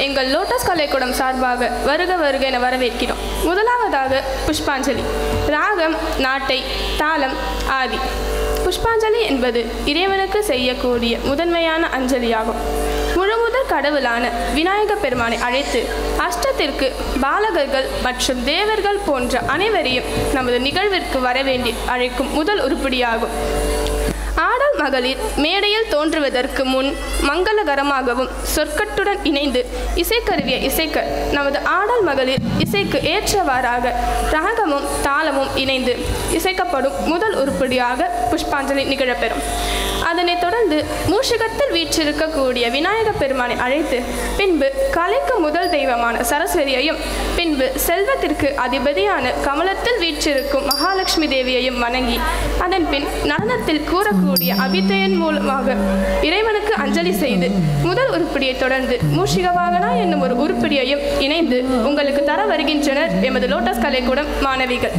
எங்கள் லோட்டஸ் கலைக்கூடம் சார்பாக வருக வருக என வரவேற்கிறோம். முதலாவதாக புஷ்பாஞ்சலி. ராகம் நாட்டை, தாளம் ஆதி. புஷ்பாஞ்சலி என்பது இறைவனுக்கு செய்யக்கூடிய முதன்மையான அஞ்சலியாகும். முழுமுதல் கடவுளான விநாயக பெருமானை அழைத்து அஷ்டத்திற்கு பாலகர்கள் மற்றும் தேவர்கள் போன்ற அனைவரையும் நமது நிகழ்விற்கு வரவேண்டி அழைக்கும் முதல் உருப்படியாகும். ஆடல் மகளிர் மேடையில் தோன்றுவதற்கு முன் மங்களகரமாகவும் சொற்கட்டுடன் இணைந்து இசைக்கருவியை இசைக்க நமது ஆடல் மகளிர் இசைக்கு ஏற்றவாறாக ராகமும் தாளமும் இணைந்து இசைக்கப்படும் முதல் உருப்படியாக புஷ்பாஞ்சலி நிகழப்பெறும். அதனைத் தொடர்ந்து மூஷிகத்தில் வீற்றிருக்கக்கூடிய விநாயக பெருமானை அழைத்து பின்பு கலைக்கு முதல் தெய்வமான சரஸ்வதியையும் பின்பு செல்வத்திற்கு அதிபதியான கமலத்தில் வீற்றிருக்கும் மகாலட்சுமி தேவியையும் வணங்கி அதன் பின் நடனத்தில் கூறக்கூடிய அபித்தையன் மூலமாக இறைவனுக்கு அஞ்சலி செய்து முதல் உருப்படியை தொடர்ந்து மூஷிக வாகனா என்னும் ஒரு உருப்படியையும் இணைந்து உங்களுக்கு தர வருகின்றனர் எமது லோட்டஸ் கலைக்கூடம் மாணவிகள்.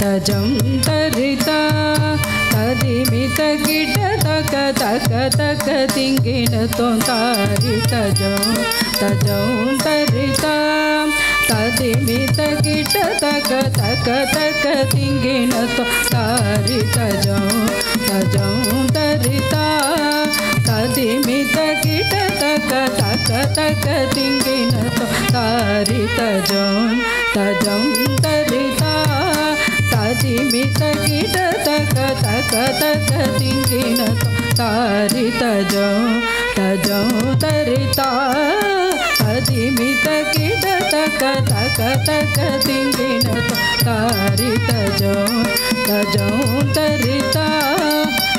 तजं तरिता तदिमित गिड तक तक तक तिंगिन तो तारि तजं तरिता तदिमित गिड तक तक तक तिंगिन तो तारि तजं तरिता तदिमित गिड तक तक तक तिंगिन तो तारि तजं तरिता तदिमित गिड तक तक तक तिंगिन तो तारि तजं तरिता तदिमित गिड तक तक तक तिंगिन तो तारि तजं तरिता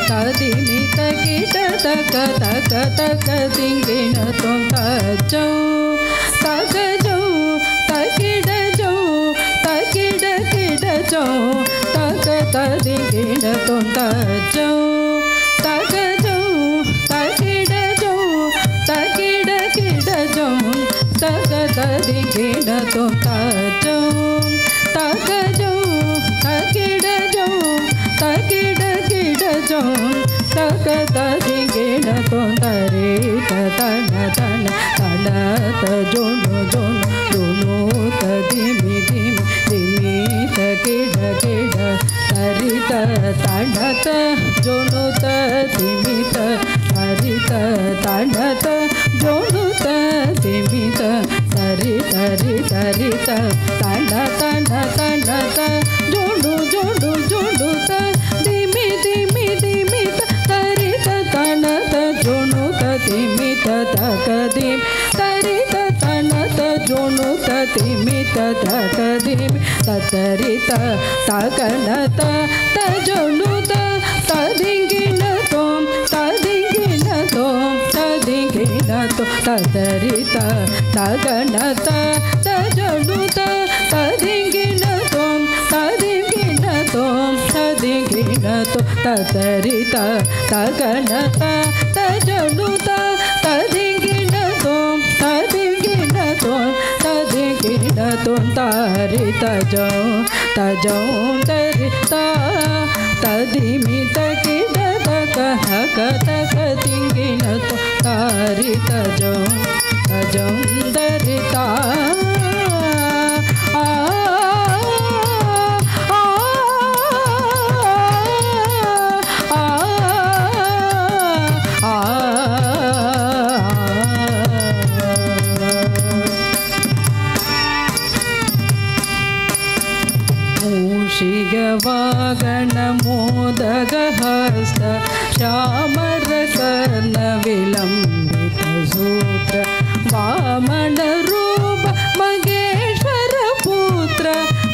तदिमित गिड तक तक तक तिंगिन तो तजं तगजं तगिडजं तगिड गिडजं तग तदिगिड तो तजं तगजं तगिडजं तगिड गिडजं तग तदिगिड तो तजं तगजं तगिडजं तगिड गिडजं तग तदिगिड तो तरे तन तन तन तजोनो जोनो जोनो तदिमि दिमि दिमि तगिड गिड तरि तन तजोनो तदिमि तरि तन तजोनो तदिमि तरि तरि तरि तन तजोनो जोनो जोनो तदिमि दिमि दिमि तरि तन तजोनो तदिमि तकदिम तरि तन तजोनो तदिमि तकदिम तरि तकन तजोनो तदिगिन तोम तदिगिन तोम तदिगिन तो तरि तकन तजोनो तदिगिन तोम तदिगिन तोम तदिगिन तो तरि तकन तजोनो तदिगिन तोम तदिगिन तोम तदिगिन तोम तारि तजं तरिता तदिमित गिड तक हक तक तिंगिन तो तारि तजं तरिता वागण मोदक हस्त श्यामर कर्ण विलंबि सूत्र वामन रूप मगेश्वर पुत्र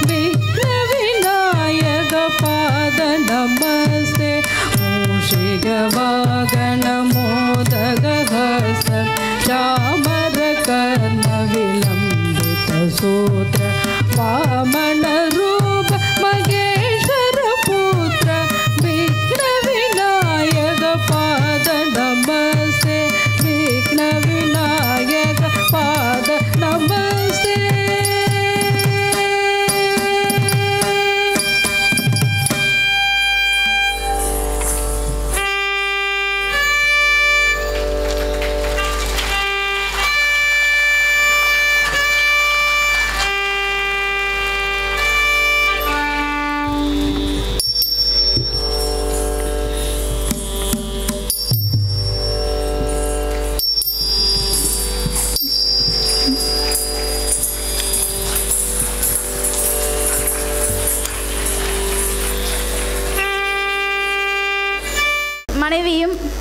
विघ्न विनायक पाद नमस्ते मूषिक वागन मोदक हस्त चामर कर्ण विलंबित सूत्र वामन रूप मगेश्वर पुत्र विघ्न विनायक पाद नमस्ते विघ्न विनायक पाद नमस्ते। மனைவியும்